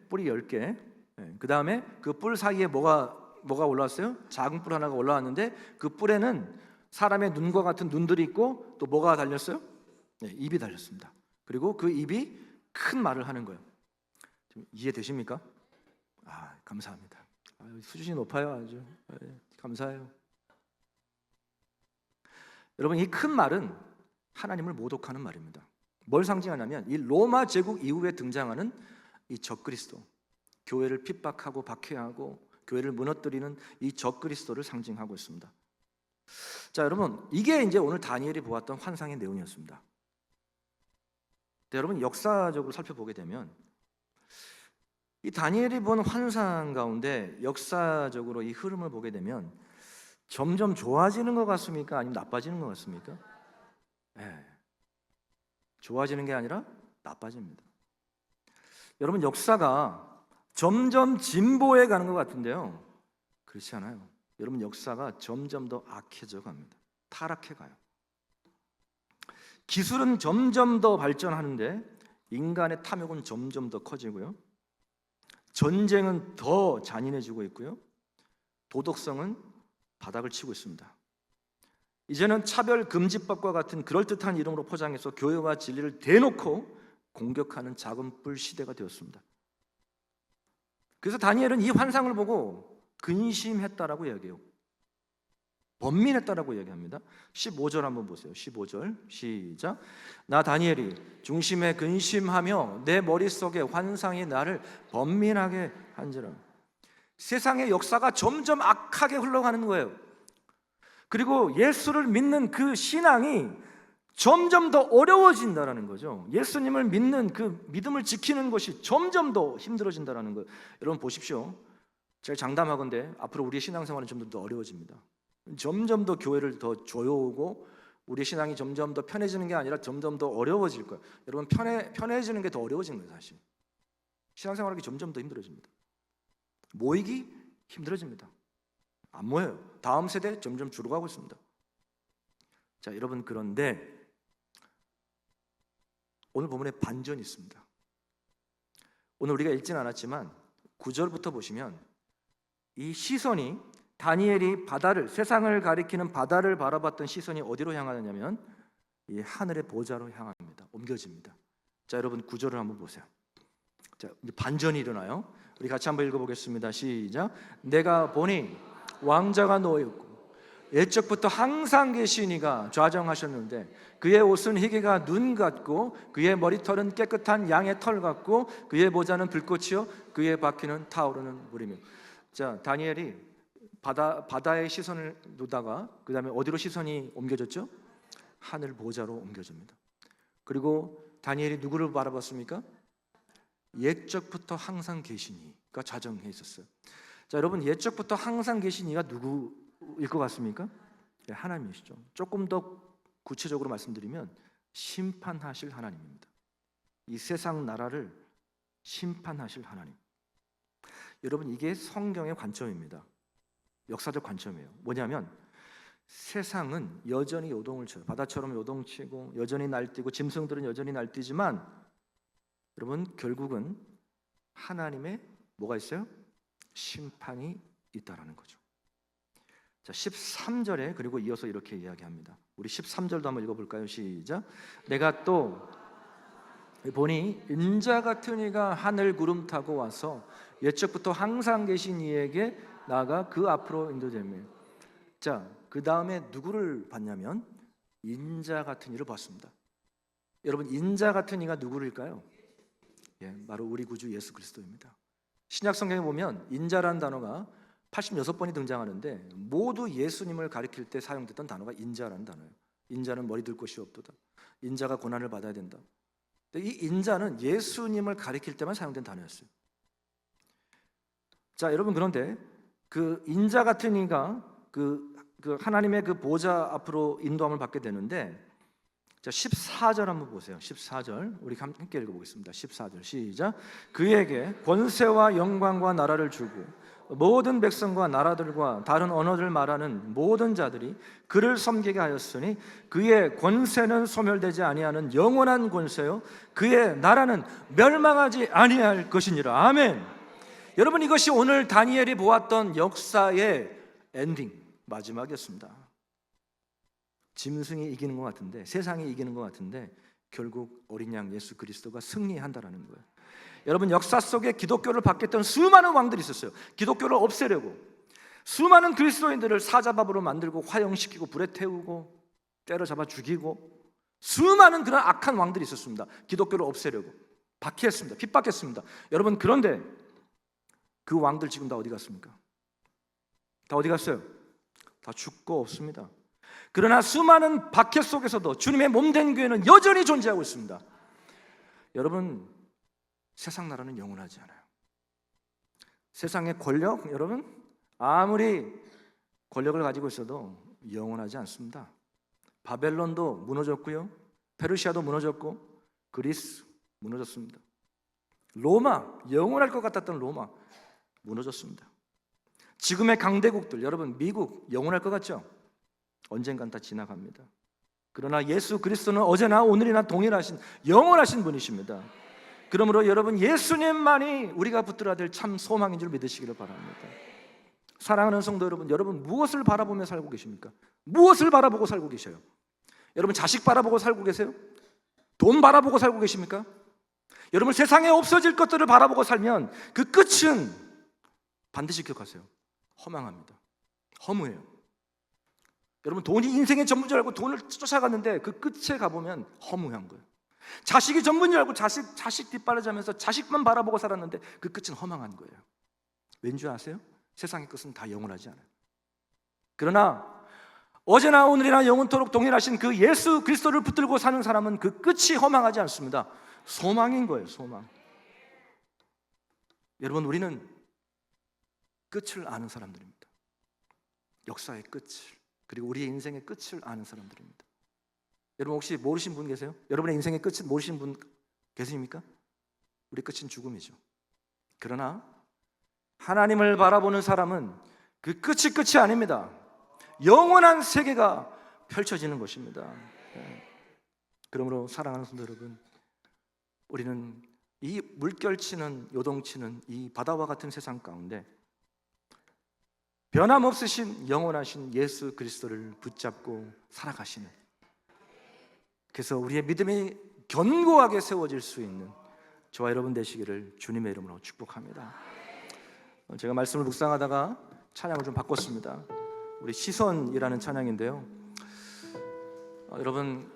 뿔이 10개. 그 다음에 그 뿔 사이에 뭐가 올라왔어요? 작은 뿔 하나가 올라왔는데 그 뿔에는 사람의 눈과 같은 눈들이 있고 또 뭐가 달렸어요? 입이 달렸습니다. 그리고 그 입이 큰 말을 하는 거예요. 좀 이해되십니까? 감사합니다. 수준이 높아요. 아주 감사해요. 여러분, 이 큰 말은 하나님을 모독하는 말입니다. 뭘 상징하냐면 이 로마 제국 이후에 등장하는 이 적그리스도, 교회를 핍박하고 박해하고 교회를 무너뜨리는 이 적그리스도를 상징하고 있습니다. 자, 여러분, 이게 이제 오늘 다니엘이 보았던 환상의 내용이었습니다. 여러분, 역사적으로 살펴보게 되면 이 다니엘이 본 환상 가운데 역사적으로 이 흐름을 보게 되면 점점 좋아지는 것 같습니까? 아니면 나빠지는 것 같습니까? 좋아지는 게 아니라 나빠집니다. 여러분, 역사가 점점 진보해 가는 것 같은데요, 그렇지 않아요. 여러분, 역사가 점점 더 악해져 갑니다. 타락해 가요. 기술은 점점 더 발전하는데 인간의 탐욕은 점점 더 커지고요, 전쟁은 더 잔인해지고 있고요, 도덕성은 바닥을 치고 있습니다. 이제는 차별금지법과 같은 그럴듯한 이름으로 포장해서 교회와 진리를 대놓고 공격하는 작은 뿔 시대가 되었습니다. 그래서 다니엘은 이 환상을 보고 근심했다라고 이야기해요. 번민했다라고 이야기합니다. 15절 한번 보세요. 15절 시작. 나 다니엘이 중심에 근심하며 내 머릿속에 환상이 나를 번민하게 한지라. 세상의 역사가 점점 악하게 흘러가는 거예요. 그리고 예수를 믿는 그 신앙이 점점 더 어려워진다는 거죠. 예수님을 믿는 그 믿음을 지키는 것이 점점 더 힘들어진다는 거예요. 여러분 보십시오. 제가 장담하건대 앞으로 우리의 신앙생활은 점점 더 어려워집니다. 점점 더 교회를 더 조여오고 우리의 신앙이 점점 더 편해지는 게 아니라 점점 더 어려워질 거예요. 여러분, 편해지는 게 더 어려워지는 거예요. 사실 신앙생활하기 점점 더 힘들어집니다. 모이기 힘들어집니다. 안 모여요. 다음 세대 점점 줄어가고 있습니다. 자, 여러분, 그런데 오늘 본문에 반전이 있습니다. 오늘 우리가 읽지는 않았지만 9절부터 보시면 이 시선이, 다니엘이 바다를, 세상을 가리키는 바다를 바라봤던 시선이 어디로 향하느냐면 이 하늘의 보좌로 향합니다. 옮겨집니다. 자, 여러분 9절을 한번 보세요. 자, 반전이 일어나요. 우리 같이 한번 읽어보겠습니다. 시작. 내가 보니 왕자가 누워있고 옛적부터 항상 계신 이가 좌정하셨는데 그의 옷은 희게가 눈 같고 그의 머리털은 깨끗한 양의 털 같고 그의 모자는 불꽃이요 그의 바퀴는 타오르는 물이며. 자, 다니엘이 바다의 시선을 두다가 그 다음에 어디로 시선이 옮겨졌죠? 하늘 보좌로 옮겨집니다. 그리고 다니엘이 누구를 바라봤습니까? 옛적부터 항상 계신 이가 좌정해 있었어요. 자, 여러분, 옛적부터 항상 계신 이가 누구일 것 같습니까? 네, 하나님이시죠. 조금 더 구체적으로 말씀드리면 심판하실 하나님입니다. 이 세상 나라를 심판하실 하나님. 여러분, 이게 성경의 관점입니다. 역사적 관점이에요. 뭐냐면 세상은 여전히 요동을 쳐요. 바다처럼 요동치고 여전히 날뛰고 짐승들은 여전히 날뛰지만 여러분, 결국은 하나님의 뭐가 있어요? 심판이 있다라는 거죠. 자, 13절에 그리고 이어서 이렇게 이야기합니다. 우리 13절도 한번 읽어볼까요? 시작. 내가 또 보니 인자 같은 이가 하늘 구름 타고 와서 옛적부터 항상 계신 이에게 나아가 그 앞으로 인도되며. 자, 그 다음에 누구를 봤냐면 인자 같은 이를 봤습니다. 여러분, 인자 같은 이가 누구일까요? 바로 우리 구주 예수 그리스도입니다. 신약 성경에 보면 인자라는 단어가 86번이 등장하는데 모두 예수님을 가리킬 때 사용됐던 단어가 인자라는 단어예요. 인자는 머리 들 곳이 없도다. 인자가 고난을 받아야 된다. 이 인자는 예수님을 가리킬 때만 사용된 단어였어요. 자, 여러분, 그런데 그 인자 같은 이가 그 하나님의 그 보좌 앞으로 인도함을 받게 되는데, 자, 14절 한번 보세요. 14절 우리 함께 읽어보겠습니다. 14절 시작. 그에게 권세와 영광과 나라를 주고 모든 백성과 나라들과 다른 언어를 말하는 모든 자들이 그를 섬기게 하였으니 그의 권세는 소멸되지 아니하는 영원한 권세요 그의 나라는 멸망하지 아니할 것이니라. 아멘. 여러분, 이것이 오늘 다니엘이 보았던 역사의 엔딩, 마지막이었습니다. 짐승이 이기는 것 같은데, 세상이 이기는 것 같은데 결국 어린 양 예수 그리스도가 승리한다라는 거예요. 여러분, 역사 속에 기독교를 받겠던 수많은 왕들이 있었어요. 기독교를 없애려고 수많은 그리스도인들을 사자밥으로 만들고 화형시키고 불에 태우고 때려잡아 죽이고 수많은 그런 악한 왕들이 있었습니다. 기독교를 없애려고 박해했습니다. 핍박했습니다. 여러분, 그런데 그 왕들 지금 다 어디 갔습니까? 다 어디 갔어요? 다 죽고 없습니다. 그러나 수많은 박해 속에서도 주님의 몸된 교회는 여전히 존재하고 있습니다. 여러분, 세상 나라는 영원하지 않아요. 세상의 권력, 여러분, 아무리 권력을 가지고 있어도 영원하지 않습니다. 바벨론도 무너졌고요, 페르시아도 무너졌고, 그리스 무너졌습니다. 로마, 영원할 것 같았던 로마 무너졌습니다. 지금의 강대국들, 여러분, 미국 영원할 것 같죠? 언젠간 다 지나갑니다. 그러나 예수 그리스도는 어제나 오늘이나 동일하신 영원하신 분이십니다. 그러므로 여러분, 예수님만이 우리가 붙들어야 될 참 소망인 줄 믿으시기를 바랍니다. 사랑하는 성도 여러분, 여러분 무엇을 바라보며 살고 계십니까? 무엇을 바라보고 살고 계셔요? 여러분, 자식 바라보고 살고 계세요? 돈 바라보고 살고 계십니까? 여러분, 세상에 없어질 것들을 바라보고 살면 그 끝은 반드시 기억하세요. 허망합니다. 허무해요. 여러분, 돈이 인생의 전부인 줄 알고 돈을 쫓아갔는데 그 끝에 가보면 허무한 거예요. 자식이 전부인 줄 알고 자식 뒷바라지하면서 자식만 바라보고 살았는데 그 끝은 허망한 거예요. 왠지 아세요? 세상의 끝은 다 영원하지 않아요. 그러나 어제나 오늘이나 영원토록 동일하신 그 예수 그리스도를 붙들고 사는 사람은 그 끝이 허망하지 않습니다. 소망인 거예요. 소망. 여러분, 우리는 끝을 아는 사람들입니다. 역사의 끝을, 그리고 우리의 인생의 끝을 아는 사람들입니다. 여러분, 혹시 모르신 분 계세요? 여러분의 인생의 끝을 모르신 분 계십니까? 우리 끝은 죽음이죠. 그러나 하나님을 바라보는 사람은 그 끝이 아닙니다. 영원한 세계가 펼쳐지는 것입니다. 그러므로 사랑하는 성도 여러분, 우리는 이 물결치는 요동치는 이 바다와 같은 세상 가운데 변함없으신 영원하신 예수 그리스도를 붙잡고 살아가시는, 그래서 우리의 믿음이 견고하게 세워질 수 있는 저와 여러분 되시기를 주님의 이름으로 축복합니다. 제가 말씀을 묵상하다가 찬양을 좀 바꿨습니다. 우리 시선이라는 찬양인데요, 여러분,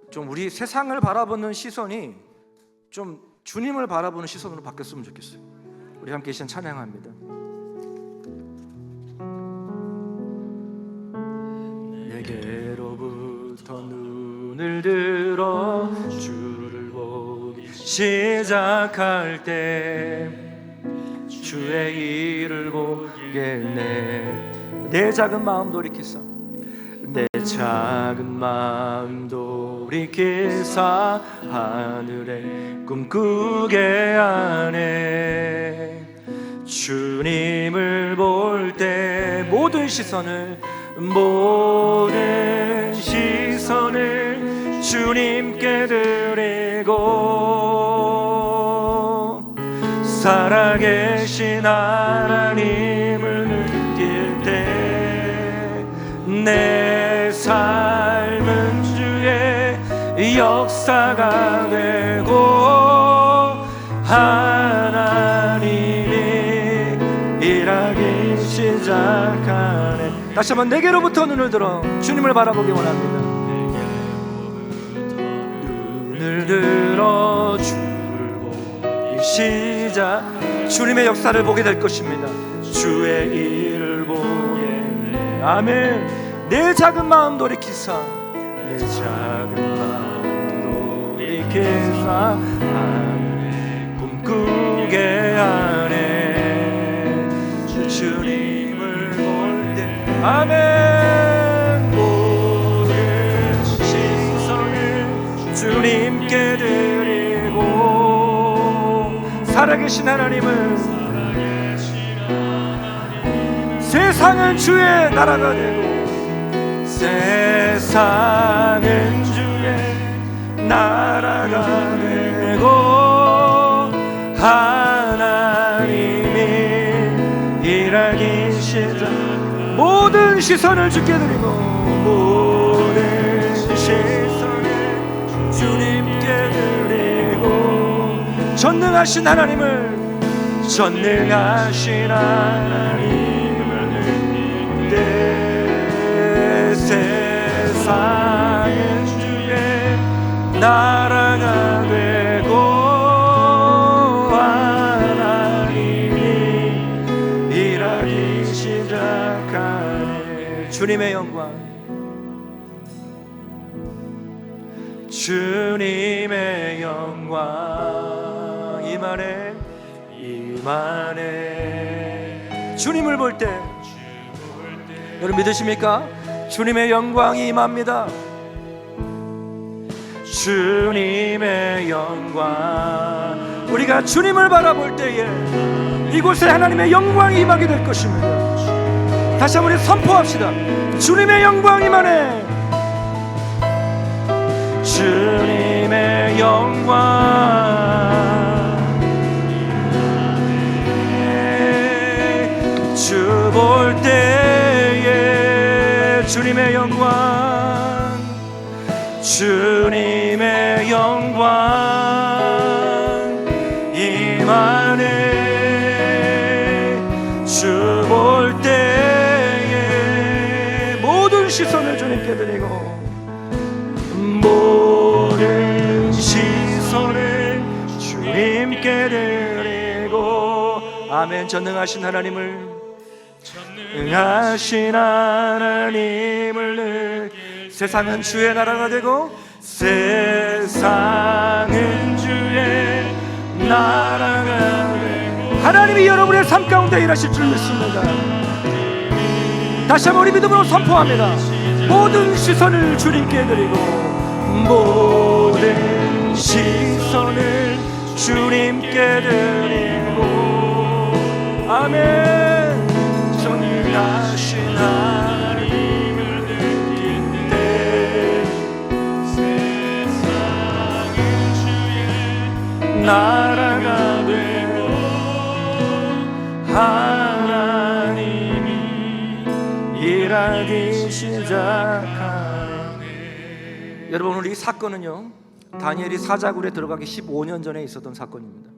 좀 우리 세상을 바라보는 시선이 좀 주님을 바라보는 시선으로 바뀌었으면 좋겠어요. 우리 함께 시선 찬양합니다. 내게로부터 눈을 들어 주를 보기 시작할 때 주의 일을 보겠네. 내 작은 마음 돌이키사, 내 작은 마음 돌이키사 하늘에 꿈꾸게 하네. 주님을 볼 때 모든 시선을 주님께 드리고 살아계신 하나님을 느낄 때 내 삶은 주의 역사가 되고 하나님이 일하기 시작하네. 다시 한번 내게로부터 눈을 들어 주님을 바라보기 원합니다. 눈을 들어 주를 보기 시작, 주님의 역사를 보게 될 것입니다. 주의 일을 보겠네. 아멘. 내 작은 마음 돌이키사, 내 작은 마음 돌이키사 하늘에 꿈꾸게 하네. 주님을 볼 때 아멘. 모든 시선을 주님께 드리고 살아계신 하나님은 세상은 주의 나라가 되고 세상은 주의 나라가 되고 하나님이 일하기 시작. 모든 시선을 주께 드리고 모든 시선을 주님께 전능하신 하나님을, 전능하신 하나님을 내 세상의 주의 나라가 되고 하나님이 일하기 시작하네. 주님의 영광, 주님의 영광 임하네, 임하네. 주님을 볼 때 여러분 믿으십니까? 주님의 영광이 임합니다. 주님의 영광, 우리가 주님을 바라볼 때에 이곳에 하나님의 영광이 임하게 될 것입니다. 다시 한번 우리 선포합시다. 주님의 영광 임하네, 주님의 영광, 주 볼 때에 주님의 영광, 주님의 영광 임하네. 주 볼 때에 모든 시선을 주님께 드리고, 모든 시선을 주님께 드리고. 아멘. 전능하신 하나님을, 전능하신 하나님을 세상은 주의 나라가 되고, 세상은 주의 나라가 되고. 하나님이 여러분의 삶 가운데 일하실 줄 믿습니다. 다시 한번 우리 믿음으로 선포합니다. 모든 시선을 주님께 드리고, 모든 시선을 주님께 드리고. 아멘. 전능하신 하나님을 느낄 때 세상은 주의 나라가 되고 하나님이 일하기 시작하네. 여러분, 오늘 이 사건은요, 다니엘이 사자굴에 들어가기 15년 전에 있었던 사건입니다.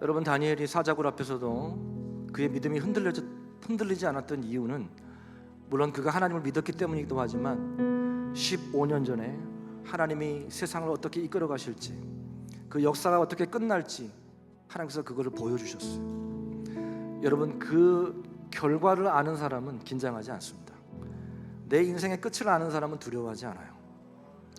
여러분, 다니엘이 사자굴 앞에서도 그의 믿음이 흔들리지 않았던 이유는 물론 그가 하나님을 믿었기 때문이기도 하지만 15년 전에 하나님이 세상을 어떻게 이끌어 가실지, 그 역사가 어떻게 끝날지 하나님께서 그것을 보여주셨어요. 여러분, 그 결과를 아는 사람은 긴장하지 않습니다. 내 인생의 끝을 아는 사람은 두려워하지 않아요.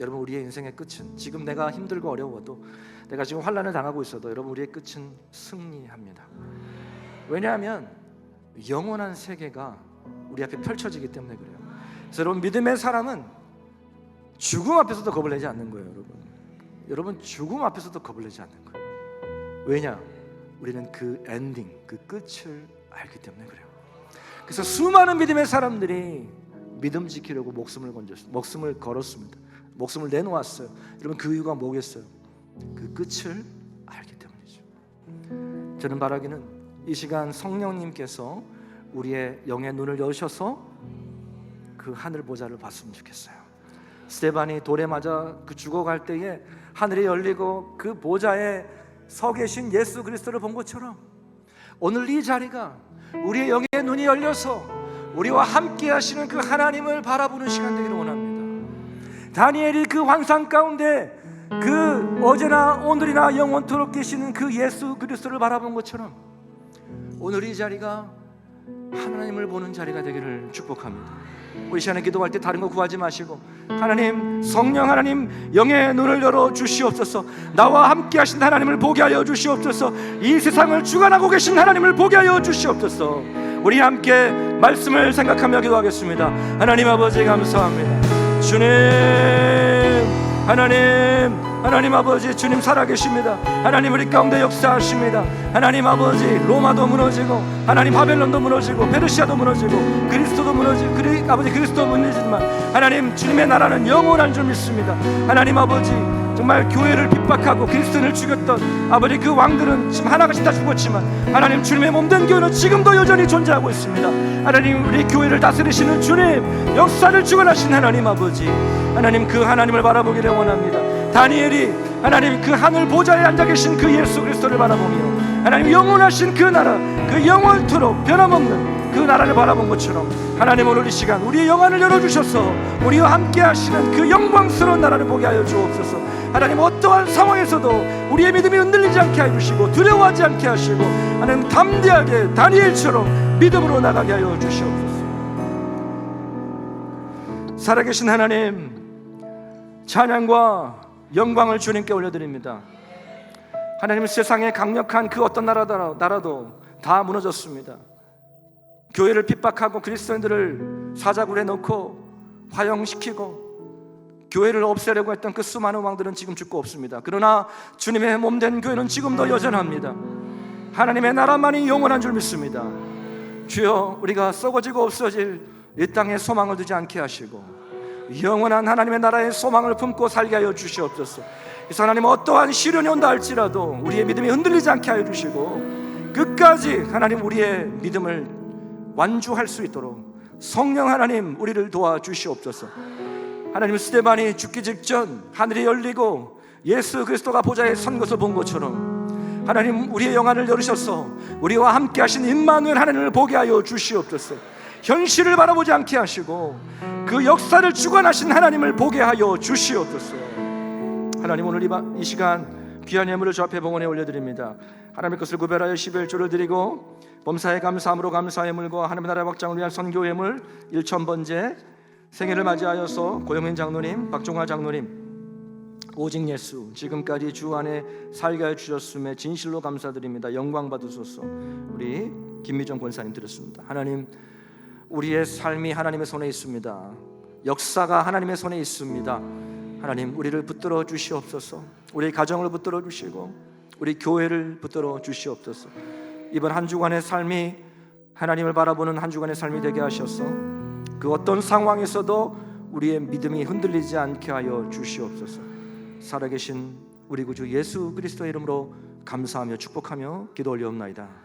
여러분, 우리의 인생의 끝은, 지금 내가 힘들고 어려워도, 내가 지금 환난을 당하고 있어도 여러분, 우리의 끝은 승리합니다. 왜냐하면 영원한 세계가 우리 앞에 펼쳐지기 때문에 그래요. 그래서 여러분, 믿음의 사람은 죽음 앞에서도 겁을 내지 않는 거예요. 여러분 죽음 앞에서도 겁을 내지 않는 거예요. 왜냐? 우리는 그 엔딩, 그 끝을 알기 때문에 그래요. 그래서 수많은 믿음의 사람들이 믿음 지키려고 목숨을 걸었습니다. 목숨을 내놓았어요. 여러분, 그 이유가 뭐겠어요? 그 끝을 알기 때문이죠. 저는 바라기는 이 시간 성령님께서 우리의 영의 눈을 여셔서 그 하늘 보좌를 봤으면 좋겠어요. 스데반이 돌에 맞아 그 죽어갈 때에 하늘이 열리고 그 보좌에 서 계신 예수 그리스도를 본 것처럼 오늘 이 자리가 우리의 영의 눈이 열려서 우리와 함께 하시는 그 하나님을 바라보는 시간 되기를 원합니다. 다니엘이 그 환상 가운데 그 어제나 오늘이나 영원토록 계시는 그 예수 그리스도를 바라본 것처럼 오늘 이 자리가 하나님을 보는 자리가 되기를 축복합니다. 우리 시간에 기도할 때 다른 거 구하지 마시고, 하나님, 성령 하나님, 영의 눈을 열어 주시옵소서. 나와 함께 하신 하나님을 보게 하여 주시옵소서. 이 세상을 주관하고 계신 하나님을 보게 하여 주시옵소서. 우리 함께 말씀을 생각하며 기도하겠습니다. 하나님 아버지, 감사합니다. 주님, 하나님 아버지, 주님 살아계십니다. 하나님 우리 가운데 역사하십니다. 하나님 아버지, 로마도 무너지고, 하나님 바벨론도 무너지고, 페르시아도 무너지고, 그리스도도 무너지고, 아버지 그리스도 무너지지만 하나님 주님의 나라는 영원한 줄 믿습니다. 하나님 아버지, 정말 교회를 핍박하고 그리스도인을 죽였던 아버지 그 왕들은 지금 하나같이 다 죽었지만 하나님 주님의 몸된 교회는 지금도 여전히 존재하고 있습니다. 하나님, 우리 교회를 다스리시는 주님, 역사를 주관하신 하나님 아버지, 하나님 그 하나님을 바라보기를 원합니다. 다니엘이 하나님 그 하늘 보좌에 앉아 계신 그 예수 그리스도를 바라보며 하나님 영원하신 그 나라, 그 영원토록 변함없는 그 나라를 바라본 것처럼 하나님 오늘 이 시간 우리의 영안을 열어주셔서 우리와 함께 하시는 그 영광스러운 나라를 보게 하여 주옵소서. 하나님 어떠한 상황에서도 우리의 믿음이 흔들리지 않게 해주시고 두려워하지 않게 하시고 하나님 담대하게 다니엘처럼 믿음으로 나가게 하여 주시옵소서. 살아계신 하나님, 찬양과 영광을 주님께 올려드립니다. 하나님, 세상에 강력한 그 어떤 나라도 다 무너졌습니다. 교회를 핍박하고 그리스도인들을 사자굴에 넣고 화형시키고 교회를 없애려고 했던 그 수많은 왕들은 지금 죽고 없습니다. 그러나 주님의 몸된 교회는 지금도 여전합니다. 하나님의 나라만이 영원한 줄 믿습니다. 주여, 우리가 썩어지고 없어질 이 땅에 소망을 두지 않게 하시고 영원한 하나님의 나라의 소망을 품고 살게 하여 주시옵소서. 그래서 하나님, 어떠한 시련이 온다 할지라도 우리의 믿음이 흔들리지 않게 하여 주시고 끝까지 하나님 우리의 믿음을 완주할 수 있도록 성령 하나님 우리를 도와주시옵소서. 하나님, 스데반이 죽기 직전 하늘이 열리고 예수 그리스도가 보좌에 선 것을 본 것처럼 하나님 우리의 영안을 열으셔서 우리와 함께 하신 임마누엘 하나님을 보게 하여 주시옵소서. 현실을 바라보지 않게 하시고 그 역사를 주관하신 하나님을 보게 하여 주시옵소서. 하나님, 오늘 이 시간 귀한 예물을 주 앞에 봉헌에 올려드립니다. 하나님의 것을 구별하여 11조를 드리고 범사에 감사함으로 감사 예물과 하나님의 나라의 확장을 위한 선교 예물 1,000번째 생일을 맞이하여서 고영민 장로님, 박종화 장로님, 오직 예수 지금까지 주 안에 살게 하여 주셨음에 진실로 감사드립니다. 영광 받으소서. 우리 김미정 권사님 들었습니다. 하나님, 우리의 삶이 하나님의 손에 있습니다. 역사가 하나님의 손에 있습니다. 하나님, 우리를 붙들어 주시옵소서. 우리 가정을 붙들어 주시고 우리 교회를 붙들어 주시옵소서. 이번 한 주간의 삶이 하나님을 바라보는 한 주간의 삶이 되게 하셔서 그 어떤 상황에서도 우리의 믿음이 흔들리지 않게 하여 주시옵소서. 살아계신 우리 구주 예수 그리스도의 이름으로 감사하며 축복하며 기도 올려옵나이다.